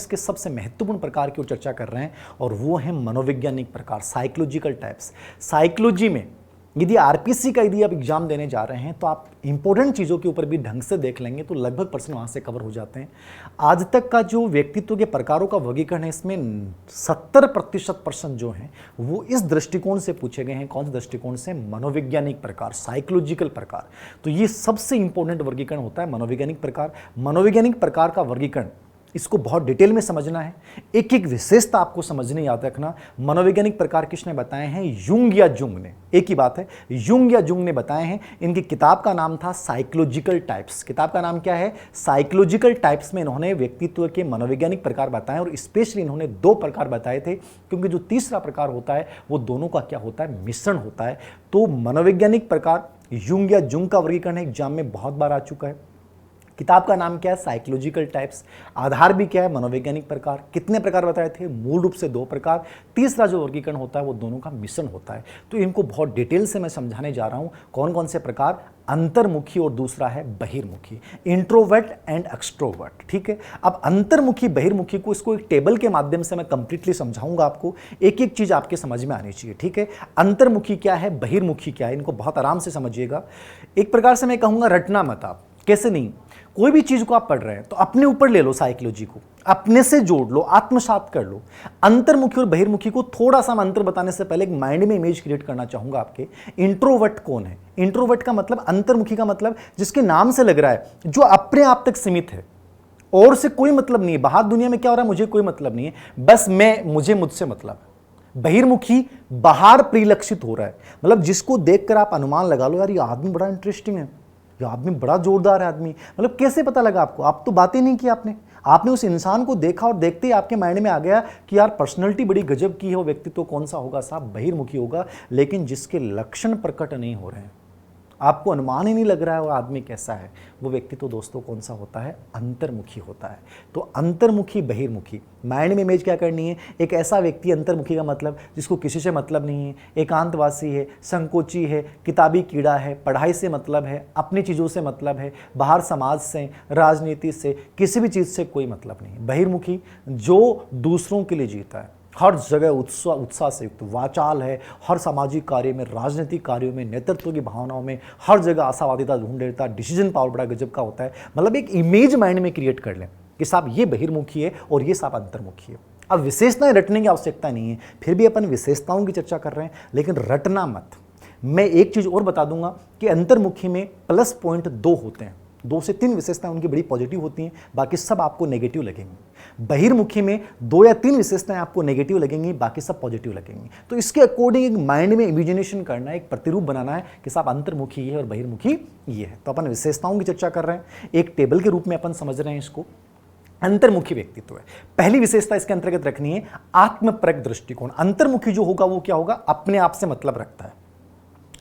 के सबसे महत्वपूर्ण प्रकार की ओर चर्चा कर रहे हैं और वो है मनोवैज्ञानिक प्रकार, साइकोलॉजिकल टाइप्स। साइकोलॉजी में यदि आरपीसी का यदि आप एग्जाम देने जा रहे हैं तो आप इंपॉर्टेंट चीज़ों के ऊपर भी ढंग से देख लेंगे तो लगभग प्रश्न वहाँ से कवर हो जाते हैं। आज तक का जो व्यक्तित्व के प्रकारों का वर्गीकरण है इसमें 70% प्रश्न जो हैं वो इस दृष्टिकोण से पूछे गए हैं। कौन से दृष्टिकोण से? मनोवैज्ञानिक प्रकार, साइकोलॉजिकल प्रकार। तो ये सबसे इंपॉर्टेंट वर्गीकरण होता है मनोवैज्ञानिक प्रकार। मनोवैज्ञानिक प्रकार का वर्गीकरण इसको बहुत डिटेल में समझना है, एक एक विशेषता आपको समझने याद रखना। मनोवैज्ञानिक प्रकार किसने बताए हैं? युंग या जुंग ने। एक ही बात है, युंग या जुंग ने बताए हैं। इनकी किताब का नाम था साइकोलॉजिकल टाइप्स। किताब का नाम क्या है? साइकोलॉजिकल टाइप्स में इन्होंने व्यक्तित्व के मनोवैज्ञानिक प्रकार बताए और स्पेशली इन्होंने 2 प्रकार बताए थे, क्योंकि जो तीसरा प्रकार होता है वो दोनों का क्या होता है? मिश्रण होता है। तो मनोवैज्ञानिक प्रकार युंग या जुंग का वर्गीकरण एग्जाम में बहुत बार आ चुका है। किताब का नाम क्या है? Psychological types. आधार भी क्या है? मनोवैज्ञानिक प्रकार। कितने प्रकार बताए थे? मूल रूप से 2 प्रकार। तीसरा जो वर्गीकरण होता है वो दोनों का मिश्रण होता है। तो इनको बहुत डिटेल से मैं समझाने जा रहा हूं। कौन कौन से प्रकार? अंतर्मुखी और दूसरा है बहिर्मुखी, इंट्रोवर्ट एंड एक्सट्रोवर्ट। ठीक है, अब अंतर्मुखी बहिर्मुखी को इसको एक टेबल के माध्यम से मैं कंप्लीटली समझाऊंगा आपको। एक एक चीज आपके समझ में आनी चाहिए। ठीक है, अंतर्मुखी क्या है, बहिर्मुखी क्या है, इनको बहुत आराम से समझिएगा। एक प्रकार से मैं कहूंगा रटना मत आप। कैसे नहीं? कोई भी चीज को आप पढ़ रहे हैं तो अपने ऊपर ले लो, साइकोलॉजी को अपने से जोड़ लो, आत्मसात कर लो। अंतर्मुखी और बहिर्मुखी को थोड़ा सा अंतर बताने से पहले एक माइंड में इमेज क्रिएट करना चाहूंगा आपके। इंट्रोवर्ट कौन है? इंट्रोवर्ट का मतलब, अंतर्मुखी का मतलब जिसके नाम से लग रहा है जो अपने आप तक सीमित है और से कोई मतलब नहीं है। बाहर दुनिया में क्या हो रहा है मुझे कोई मतलब नहीं है, बस मैं, मुझे मुझसे मतलब है। बहिर्मुखी बाहर परिलक्षित हो रहा है, मतलब जिसको देखकर आप अनुमान लगा लो यार ये आदमी बड़ा इंटरेस्टिंग है, ये आदमी बड़ा जोरदार है आदमी। मतलब कैसे पता लगा आपको? आप तो बातें नहीं की आपने उस इंसान को देखा और देखते ही आपके माइंड में आ गया कि यार पर्सनैलिटी बड़ी गजब की है, वो व्यक्तित्व कौन सा होगा? साहब बहिर्मुखी होगा। लेकिन जिसके लक्षण प्रकट नहीं हो रहे हैं, आपको अनुमान ही नहीं लग रहा है वो आदमी कैसा है, वो व्यक्ति तो दोस्तों कौन सा होता है? अंतर्मुखी होता है। तो अंतर्मुखी बहिर्मुखी, माइंड में इमेज क्या करनी है? एक ऐसा व्यक्ति, अंतर्मुखी का मतलब जिसको किसी से मतलब नहीं है, एकांतवासी है, संकोची है, किताबी कीड़ा है, पढ़ाई से मतलब है, अपनी चीज़ों से मतलब है, बाहर समाज से, राजनीति से, किसी भी चीज़ से कोई मतलब नहीं। बहिर्मुखी जो दूसरों के लिए जीता है, हर जगह उत्साह से युक्त वाचाल है, हर सामाजिक कार्य में, राजनीतिक कार्यों में, नेतृत्व की भावनाओं में, हर जगह आशावादिता ढूंढ लेता, डिसीजन पावर बड़ा गजब का होता है। मतलब एक इमेज माइंड में क्रिएट कर लें कि साहब ये बहिर्मुखी है और ये साहब अंतर्मुखी है। अब विशेषताएं रटने की आवश्यकता नहीं है, फिर भी अपन विशेषताओं की चर्चा कर रहे हैं, लेकिन रटना मत। मैं एक चीज और बता दूंगा कि अंतर्मुखी में प्लस पॉइंट 2 होते हैं, 2 से 3 विशेषताएं उनकी बड़ी पॉजिटिव होती हैं, बाकी सब आपको नेगेटिव लगेंगी। बहिर्मुखी में 2 या 3 विशेषताएं आपको नेगेटिव लगेंगी, बाकी सब पॉजिटिव लगेंगी। तो इसके अकॉर्डिंग एक माइंड में इमेजिनेशन करना है, एक प्रतिरूप बनाना है कि साहब अंतर्मुखी ये है और बहिर्मुखी ये है। तो अपन विशेषताओं की चर्चा कर रहे हैं, एक टेबल के रूप में अपन समझ रहे हैं इसको। अंतर्मुखी व्यक्तित्व है, पहली विशेषता इसके अंतर्गत रखनी है आत्मपरक दृष्टिकोण। अंतर्मुखी जो होगा वो क्या होगा? अपने आप से मतलब रखता है,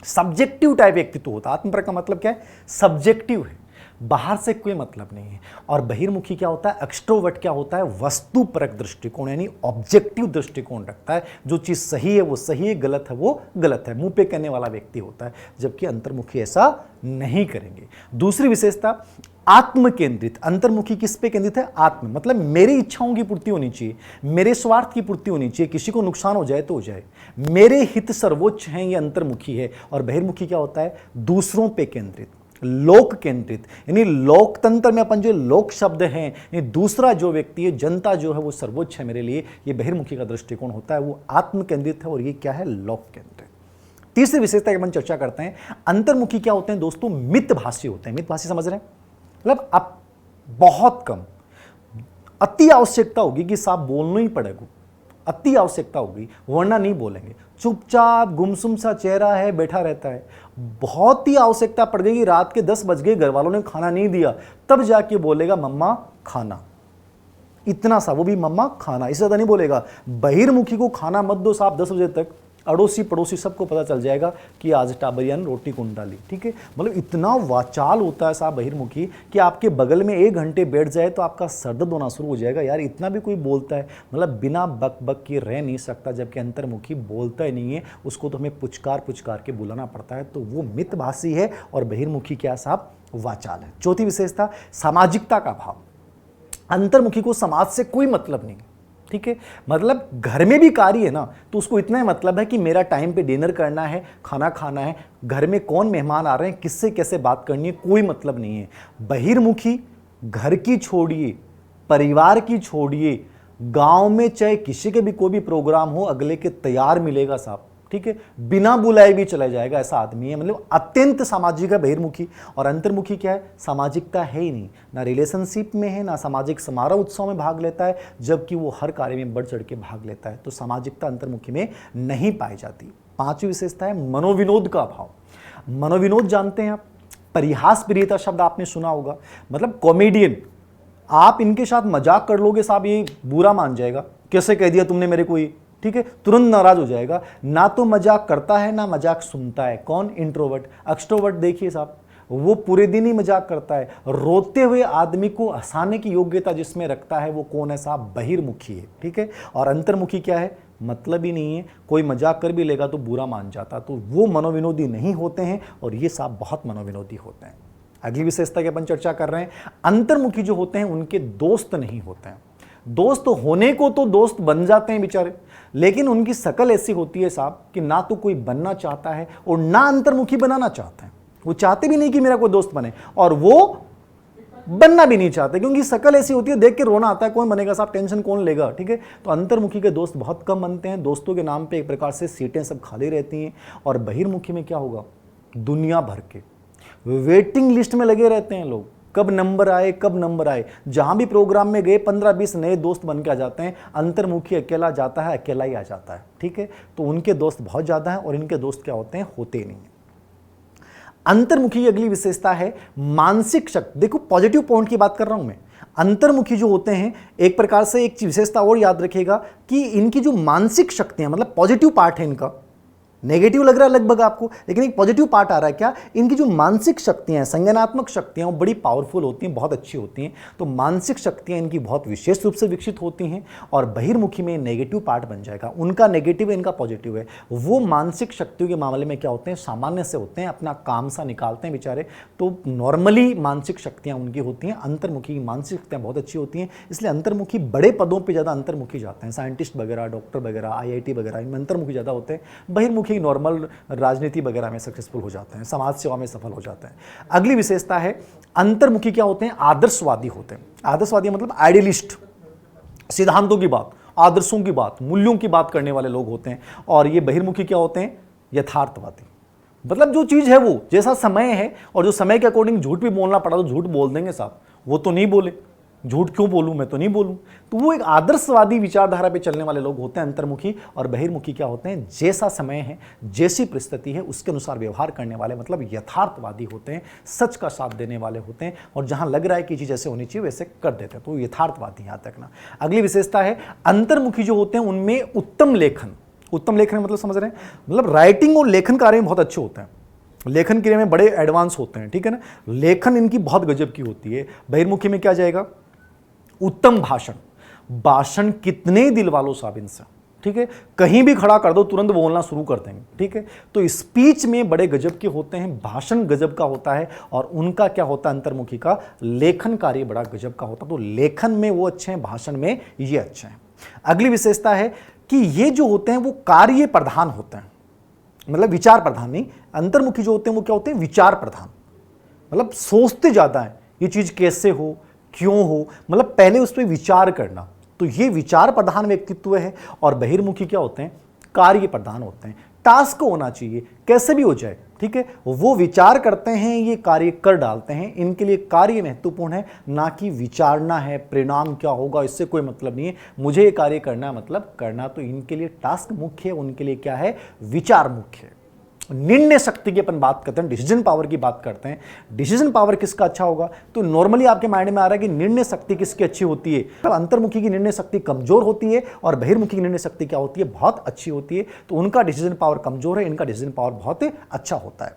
सब्जेक्टिव टाइप व्यक्तित्व होता है। आत्मपरक का मतलब क्या है? सब्जेक्टिव है, बाहर से कोई मतलब नहीं है। और बहिर्मुखी क्या होता है? एक्सट्रोवर्ट क्या होता है? वस्तुपरक दृष्टिकोण यानी ऑब्जेक्टिव दृष्टिकोण रखता है, जो चीज सही है वो सही है, गलत है वो गलत है, मुंह पे कहने वाला व्यक्ति होता है, जबकि अंतर्मुखी ऐसा नहीं करेंगे। दूसरी विशेषता आत्म केंद्रित। अंतर्मुखी किस पे केंद्रित है? आत्म, मतलब मेरी इच्छाओं की पूर्ति होनी चाहिए, मेरे स्वार्थ की पूर्ति होनी चाहिए, किसी को नुकसान हो जाए तो हो जाए, मेरे हित सर्वोच्च हैं, ये अंतर्मुखी है। और बहिर्मुखी क्या होता है? दूसरों पे केंद्रित, लोक केंद्रित, यानी लोकतंत्र में अपन जो लोक शब्द हैं, यानी दूसरा जो व्यक्ति है, जनता जो है वो सर्वोच्च है मेरे लिए, ये बहिर्मुखी का दृष्टिकोण होता है, वो आत्म केंद्रित है और ये क्या है? लोक केंद्रित। तीसरी विशेषता की अपन चर्चा करते हैं, अंतर्मुखी क्या होते हैं दोस्तों? मितभाषी होते हैं। मितभाषी समझ रहे हैं? मतलब अब बहुत कम, अति आवश्यकता होगी कि साहब बोलना ही पड़ेगा, अति आवश्यकता होगी वरना नहीं बोलेंगे, चुपचाप गुमसुम सा चेहरा है, बैठा रहता है। बहुत ही आवश्यकता पड़ गई, रात के 10 बज गए, घर वालों ने खाना नहीं दिया, तब जाके बोलेगा मम्मा खाना, इतना सा, वो भी मम्मा खाना, इससे ज्यादा नहीं बोलेगा। बहिर्मुखी को खाना मत दो साहब 10 बजे तक, अड़ोसी पड़ोसी सबको पता चल जाएगा कि आज टाबरिया ने रोटी कौन डाली। ठीक है, मतलब इतना वाचाल होता है साहब बहिर्मुखी कि आपके बगल में 1 घंटे बैठ जाए तो आपका सर दर्द होना शुरू हो जाएगा। यार इतना भी कोई बोलता है, मतलब बिना बक बक के रह नहीं सकता, जबकि अंतर्मुखी बोलता ही नहीं है, उसको तो हमें पुचकार पुचकार के बुलाना पड़ता है। तो वो मितभाषी है और बहिर्मुखी क्या साहब? वाचाल है। चौथी विशेषता सामाजिकता का भाव। अंतर्मुखी को समाज से कोई मतलब नहीं, ठीक है। मतलब घर में भी कार्य है ना, तो उसको इतना ही मतलब है कि मेरा टाइम पे डिनर करना है, खाना खाना है, घर में कौन मेहमान आ रहे हैं, किससे कैसे बात करनी है, कोई मतलब नहीं है। बहिर्मुखी घर की छोड़िए, परिवार की छोड़िए, गांव में चाहे किसी के भी कोई भी प्रोग्राम हो, अगले के तैयार मिलेगा साहब, ठीक है, बिना बुलाए भी चला जाएगा, ऐसा आदमी है। मतलब अत्यंत सामाजिक है बहिर्मुखी। और अंतर्मुखी क्या है, सामाजिकता है ही नहीं, ना रिलेशनशिप में है, ना सामाजिक समारोह उत्सव में भाग लेता है, जबकि वो हर कार्य में बढ़ चढ़ के भाग लेता है। तो सामाजिकता अंतर्मुखी में नहीं पाई जाती। पांचवी विशेषता है मनोविनोद का अभाव। मनोविनोद जानते हैं आप, परिहास प्रियता शब्द आपने सुना होगा, मतलब कॉमेडियन। आप इनके साथ मजाक कर लोगे साहब, ये बुरा मान जाएगा, कैसे कह दिया तुमने मेरे को ये, ठीक है, तुरंत नाराज हो जाएगा। ना तो मजाक करता है ना मजाक सुनता है। कौन, इंट्रोवर्ट। एक्सट्रोवर्ट देखिए साहब, वो पूरे दिन ही मजाक करता है। रोते हुए आदमी को हंसाने की योग्यता जिसमें रखता है वो कौन है साहब, बहिर्मुखी है, ठीक है। और अंतर्मुखी क्या है, मतलब ही नहीं है, कोई मजाक कर भी लेगा तो बुरा मान जाता, तो वो मनोविनोदी नहीं होते हैं, और ये साहब बहुत मनोविनोदी होते हैं। अगली विशेषता की अपन चर्चा कर रहे हैं, अंतर्मुखी जो होते हैं उनके दोस्त नहीं होते हैं। दोस्त होने को तो दोस्त बन जाते हैं बेचारे, लेकिन उनकी शकल ऐसी होती है साहब कि ना तो कोई बनना चाहता है और ना अंतर्मुखी बनाना चाहता है। वो चाहते भी नहीं कि मेरा कोई दोस्त बने, और वो बनना भी नहीं चाहते, क्योंकि शकल ऐसी होती है, देख के रोना आता है, कौन बनेगा साहब, टेंशन कौन लेगा, ठीक है। तो अंतर्मुखी के दोस्त बहुत कम बनते हैं, दोस्तों के नाम पे एक प्रकार से सीटें सब खाली रहती हैं। और बहिर्मुखी में क्या होगा, दुनिया भर के वेटिंग लिस्ट में लगे रहते हैं लोग, कब नंबर आए, कब नंबर आए। जहां भी प्रोग्राम में गए 15-20 नए दोस्त बन के आ जाते हैं। अंतर्मुखी अकेला जाता है, अकेला ही आ जाता है, ठीक है। तो उनके दोस्त बहुत ज्यादा हैं, और इनके दोस्त क्या होते हैं, होते नहीं हैं। अंतर्मुखी की अगली विशेषता है मानसिक शक्ति। देखो पॉजिटिव पॉइंट की बात कर रहा हूं मैं। अंतर्मुखी जो होते हैं, एक प्रकार से एक विशेषता और याद रखिएगा कि इनकी जो मानसिक शक्तियां, मतलब पॉजिटिव पार्ट है इनका, नेगेटिव लग रहा है लगभग आपको, लेकिन एक पॉजिटिव पार्ट आ रहा है क्या, इनकी जो मानसिक शक्तियां, संज्ञानात्मक शक्तियां, वो बड़ी पावरफुल होती हैं, बहुत अच्छी होती हैं। तो मानसिक शक्तियां इनकी बहुत विशेष रूप से विकसित होती हैं। और बहिर्मुखी में नेगेटिव पार्ट बन जाएगा, उनका नेगेटिव है, इनका पॉजिटिव है। वो मानसिक शक्तियों के मामले में क्या होते हैं, सामान्य से होते हैं, अपना काम सा निकालते हैं बेचारे। तो नॉर्मली मानसिक शक्तियां उनकी होती हैं। अंतर्मुखी की मानसिक शक्तियां बहुत अच्छी होती हैं, इसलिए अंतर्मुखी बड़े पदों पर ज़्यादा अंतर्मुखी जाते हैं, साइंटिस्ट वगैरह, डॉक्टर वगैरह, IIT वगैरह, इनमें अंतर्मुखी ज़्यादा होते हैं। बहिर्मुखी नॉर्मल राजनीति वगैरह में सक्सेसफुल हो जाते हैं, समाज सेवा में सफल हो जाते हैं। अगली विशेषता है अंतर्मुखी क्या होते हैं, आदर्शवादी होते हैं। आदर्शवादी मतलब आइडियलिस्ट, सिद्धांतों की बात, आदर्शों की बात, मूल्यों की बात करने वाले लोग होते हैं। और ये बहिर्मुखी क्या होते हैं, यथार्थवादी। मतलब जो चीज है वो, जैसा समय है, और जो समय के अकॉर्डिंग झूठ भी बोलना पड़ा तो झूठ बोल देंगे साहब, वो तो नहीं बोले, झूठ क्यों बोलूं, मैं तो नहीं बोलूं। तो वो एक आदर्शवादी विचारधारा पे चलने वाले लोग होते हैं अंतर्मुखी। और बहिर्मुखी क्या होते हैं, जैसा समय है, जैसी परिस्थिति है, उसके अनुसार व्यवहार करने वाले, मतलब यथार्थवादी होते हैं, सच का साथ देने वाले होते हैं। और जहां लग रहा है कि चीज ऐसे होनी चाहिए वैसे कर देते हैं, तो यथार्थवादी याद रखना। अगली विशेषता है अंतर्मुखी जो होते हैं उनमें उत्तम लेखन। उत्तम लेखन मतलब समझ रहे हैं, मतलब राइटिंग और लेखन कार्य में बहुत अच्छे होते हैं, लेखन क्रिया में बड़े एडवांस होते हैं, ठीक है ना। लेखन इनकी बहुत गजब की होती है। बहिर्मुखी में क्या जाएगा, उत्तम भाषण। भाषण कितने दिल वालों साहब इनसे, ठीक है, कहीं भी खड़ा कर दो तुरंत बोलना शुरू कर देंगे, ठीक है। तो स्पीच में बड़े गजब के होते हैं, भाषण गजब का होता है। और उनका क्या होता है, अंतर्मुखी का लेखन कार्य बड़ा गजब का होता है। तो लेखन में वो अच्छे हैं, भाषण में ये अच्छे हैं। अगली विशेषता है कि ये जो होते हैं वो कार्य प्रधान होते हैं, मतलब विचार प्रधान नहीं। अंतर्मुखी जो होते हैं वो क्या होते हैं, विचार प्रधान, मतलब सोचते ज्यादा है, ये चीज कैसे हो, क्यों हो, मतलब पहले उस पर विचार करना। तो ये विचार प्रधान व्यक्तित्व है। और बहिर्मुखी क्या होते हैं, कार्य प्रधान होते हैं। टास्क होना चाहिए, कैसे भी हो जाए, ठीक है, वो विचार करते हैं, ये कार्य कर डालते हैं। इनके लिए कार्य महत्वपूर्ण है, ना कि विचारना है परिणाम क्या होगा, इससे कोई मतलब नहीं है। मुझे ये कार्य करना मतलब करना, तो इनके लिए टास्क मुख्य है, उनके लिए क्या है, विचार मुख्य है। निर्णय शक्ति की अपन बात करते हैं, डिसीजन पावर की बात करते हैं। डिसीजन पावर किसका अच्छा होगा, तो नॉर्मली आपके माइंड में आ रहा है कि निर्णय शक्ति किसकी अच्छी होती है। तो अंतर्मुखी की निर्णय शक्ति कमजोर होती है, और बहिर्मुखी की निर्णय शक्ति क्या होती है, बहुत अच्छी होती है। तो उनका डिसीजन पावर कमजोर है, इनका डिसीजन पावर बहुत अच्छा होता है।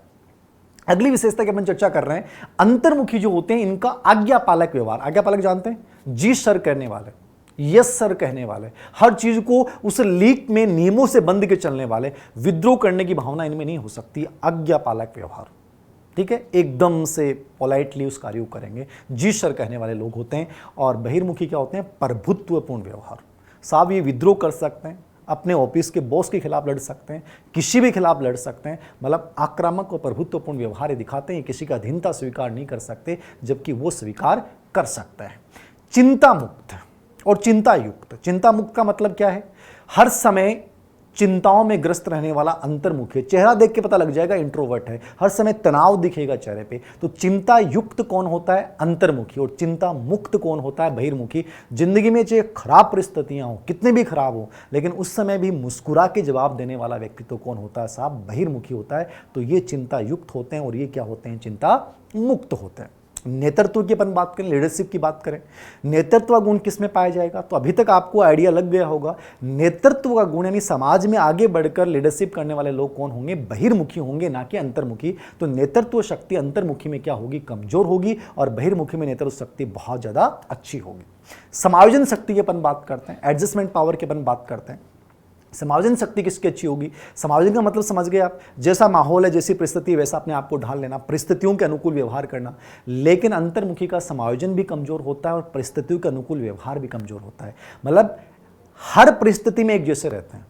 अगली विशेषता की अपन चर्चा कर रहे हैं, अंतर्मुखी जो होते हैं इनका आज्ञा पालक व्यवहार। आज्ञा पालक जानते हैं, जी सर करने वाले, यस सर कहने वाले, हर चीज को उस लीक में नियमों से बंध के चलने वाले। विद्रोह करने की भावना इनमें नहीं हो सकती। आज्ञा पालक व्यवहार, ठीक है, एकदम से पोलाइटली उस कार्य को करेंगे, जी सर कहने वाले लोग होते हैं। और बहिर्मुखी क्या होते हैं? प्रभुत्वपूर्ण व्यवहार। साहब ये विद्रोह कर सकते हैं, अपने ऑफिस के बॉस के खिलाफ लड़ सकते हैं, किसी भी खिलाफ लड़ सकते हैं, मतलब आक्रामक और प्रभुत्वपूर्ण व्यवहार ये दिखाते हैं, किसी का अधीनता स्वीकार नहीं कर सकते, जबकि वो स्वीकार कर सकता है। चिंता मुक्त और चिंता युक्त। चिंता मुक्त का मतलब क्या है? हर समय चिंताओं में ग्रस्त रहने वाला अंतर्मुखी, चेहरा देख के पता लग जाएगा इंट्रोवर्ट है, हर समय तनाव दिखेगा चेहरे पे। तो चिंता युक्त कौन होता है? अंतर्मुखी। और चिंता मुक्त कौन होता है? बहिर्मुखी। जिंदगी में चाहे खराब परिस्थितियां हो, कितने भी खराब हो, लेकिन उस समय भी मुस्कुरा के जवाब देने वाला व्यक्ति तो कौन होता है साहब? बहिर्मुखी होता है। तो ये चिंता युक्त होते हैं और ये क्या होते हैं? चिंता मुक्त होते हैं। नेतृत्व की अपन बात करें, लीडरशिप की बात करें, नेतृत्व गुण किस में पाया जाएगा? तो अभी तक आपको आइडिया लग गया होगा, नेतृत्व का गुण यानी समाज में आगे बढ़कर लीडरशिप करने वाले लोग कौन होंगे? बहिर्मुखी होंगे, ना कि अंतर्मुखी। तो नेतृत्व शक्ति अंतर्मुखी में क्या होगी? कमजोर होगी, और बहिर्मुखी में नेतृत्व शक्ति बहुत ज्यादा अच्छी होगी। समायोजन शक्ति की अपन बात करते हैं, एडजस्टमेंट पावर की अपन बात करते हैं। समायोजन शक्ति किसकी अच्छी होगी? समायोजन का मतलब समझ गए आप, जैसा माहौल है, जैसी परिस्थिति, वैसा अपने आप को ढाल लेना, परिस्थितियों के अनुकूल व्यवहार करना। लेकिन अंतर्मुखी का समायोजन भी कमजोर होता है और परिस्थितियों के अनुकूल व्यवहार भी कमजोर होता है। मतलब हर परिस्थिति में एक जैसे रहते हैं।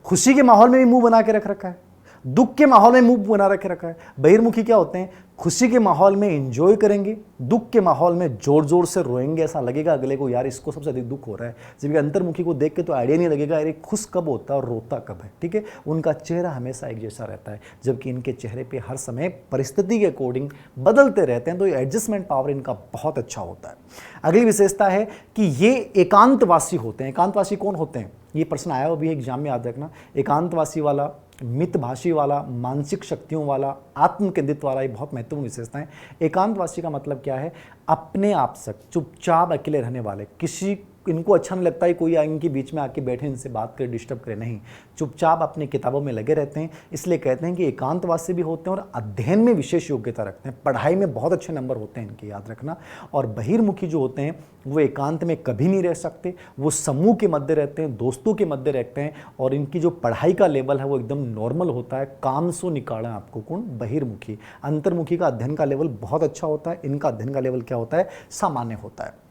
खुशी के माहौल में भी मुंह बना के रख रखा है, दुख के माहौल में मुंह बना रखे रखा है। बहिर्मुखी क्या होते हैं? खुशी के माहौल में एंजॉय करेंगे, दुख के माहौल में जोर जोर से रोएंगे, ऐसा लगेगा अगले को यार इसको सबसे अधिक दुख हो रहा है। जबकि अंतर्मुखी को देख के तो आइडिया नहीं लगेगा अरे खुश कब होता है और रोता कब है। ठीक है, उनका चेहरा हमेशा एक जैसा रहता है, जबकि इनके चेहरे पे हर समय परिस्थिति के अकॉर्डिंग बदलते रहते हैं। तो एडजस्टमेंट पावर इनका बहुत अच्छा होता है। अगली विशेषता है कि ये एकांतवासी होते हैं। एकांतवासी कौन होते हैं? ये प्रश्न आया हुआ भी एग्जाम में, याद रखना। एकांतवासी वाला, मितभाषी वाला, मानसिक शक्तियों वाला, आत्मकेंद्रित वाला, ये बहुत महत्वपूर्ण विशेषता है। एकांतवासी का मतलब क्या है? अपने आप से चुपचाप अकेले रहने वाले, किसी इनको अच्छा नहीं लगता है कोई इनके बीच में आके बैठे इनसे बात करे, डिस्टर्ब करे, नहीं, चुपचाप अपनी किताबों में लगे रहते हैं। इसलिए कहते हैं कि एकांतवासी भी होते हैं और अध्ययन में विशेष योग्यता रखते हैं, पढ़ाई में बहुत अच्छे नंबर होते हैं इनके, याद रखना। और बहिर्मुखी जो होते हैं वो एकांत में कभी नहीं रह सकते, वो समूह के मध्य रहते हैं, दोस्तों के मध्य रहते हैं, और इनकी जो पढ़ाई का लेवल है वो एकदम नॉर्मल होता है। काम सो निकाला आपको कौन? बहिर्मुखी। अंतर्मुखी का अध्ययन का लेवल बहुत अच्छा होता है, इनका अध्ययन का लेवल क्या होता है? सामान्य होता है।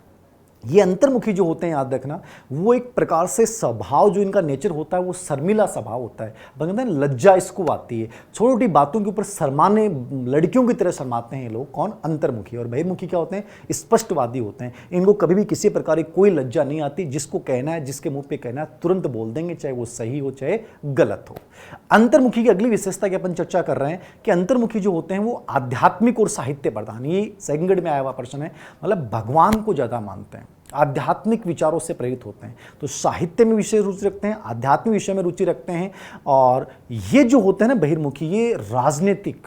ये अंतर्मुखी जो होते हैं, याद रखना, वो एक प्रकार से स्वभाव जो इनका नेचर होता है वो शर्मिला स्वभाव होता है। कहते हैं लज्जा इसको आती है, छोटी छोटी बातों के ऊपर शर्माने, लड़कियों की तरह शर्माते हैं ये लोग। कौन? अंतर्मुखी। और बहिर्मुखी क्या होते हैं? स्पष्टवादी होते हैं। इनको कभी भी किसी प्रकार की कोई लज्जा नहीं आती, जिसको कहना है, जिसके मुंह पे कहना है, तुरंत बोल देंगे, चाहे वो सही हो चाहे गलत हो। अंतर्मुखी की अगली विशेषता की अपन चर्चा कर रहे हैं कि अंतर्मुखी जो होते हैं वो आध्यात्मिक और साहित्य प्रधान, ये सेकंड ग्रेड में आया हुआ प्रश्न है, मतलब भगवान को ज्यादा मानते हैं, आध्यात्मिक विचारों से प्रेरित होते हैं, तो साहित्य में विशेष रुचि रखते हैं, आध्यात्मिक विषय में रुचि रखते हैं। और ये जो होते हैं ना बहिर्मुखी, ये राजनीतिक,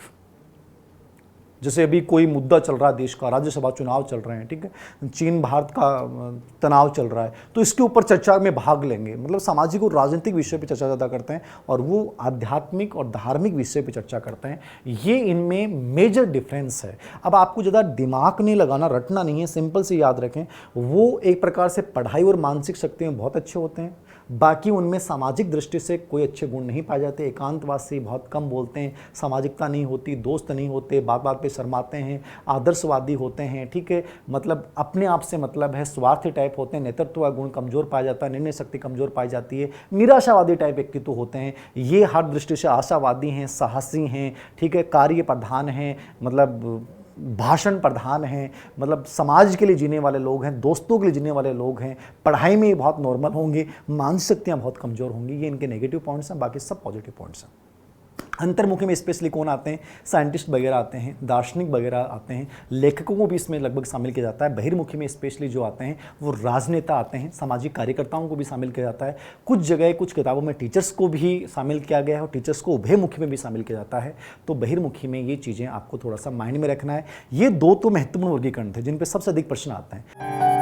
जैसे अभी कोई मुद्दा चल रहा है देश का, राज्यसभा चुनाव चल रहे हैं, ठीक है, चीन भारत का तनाव चल रहा है, तो इसके ऊपर चर्चा में भाग लेंगे, मतलब सामाजिक और राजनीतिक विषय पे चर्चा ज़्यादा करते हैं, और वो आध्यात्मिक और धार्मिक विषय पे चर्चा करते हैं। ये इनमें मेजर डिफरेंस है। अब आपको ज़्यादा दिमाग नहीं लगाना, रटना नहीं है, सिंपल से याद रखें। वो एक प्रकार से पढ़ाई और मानसिक शक्ति में बहुत अच्छे होते हैं, बाकी उनमें सामाजिक दृष्टि से कोई अच्छे गुण नहीं पाए जाते। एकांतवासी, बहुत कम बोलते हैं, सामाजिकता नहीं होती, दोस्त नहीं होते, बात बात पे शर्माते हैं, आदर्शवादी होते हैं, ठीक है, मतलब अपने आप से मतलब है, स्वार्थी टाइप होते हैं, नेतृत्व का गुण कमजोर पाया जाता है, निर्णय शक्ति कमजोर पाई जाती है, निराशावादी टाइप व्यक्तित्व होते हैं। ये हर दृष्टि से आशावादी हैं, साहसी हैं, ठीक है, कार्य प्रधान हैं, मतलब भाषण प्रधान हैं, मतलब समाज के लिए जीने वाले लोग हैं, दोस्तों के लिए जीने वाले लोग हैं, पढ़ाई में बहुत नॉर्मल होंगे, मानसिक शक्तियाँ बहुत कमज़ोर होंगी। ये इनके नेगेटिव पॉइंट्स हैं, बाकी सब पॉजिटिव पॉइंट्स हैं। अंतर्मुखी में स्पेशली कौन आते हैं? साइंटिस्ट वगैरह आते हैं, दार्शनिक वगैरह आते हैं, लेखकों को भी इसमें लगभग शामिल किया जाता है। बहिर्मुखी में स्पेशली जो आते हैं वो राजनेता आते हैं, सामाजिक कार्यकर्ताओं को भी शामिल किया जाता है। कुछ जगह कुछ किताबों में टीचर्स को भी शामिल किया गया है और टीचर्स को उभयमुखी में भी शामिल किया जाता है। तो बहिर्मुखी में ये चीज़ें आपको थोड़ा सा माइंड में रखना है। ये दो तो महत्वपूर्ण वर्गीकरण थे जिन पर सबसे अधिक प्रश्न आते हैं।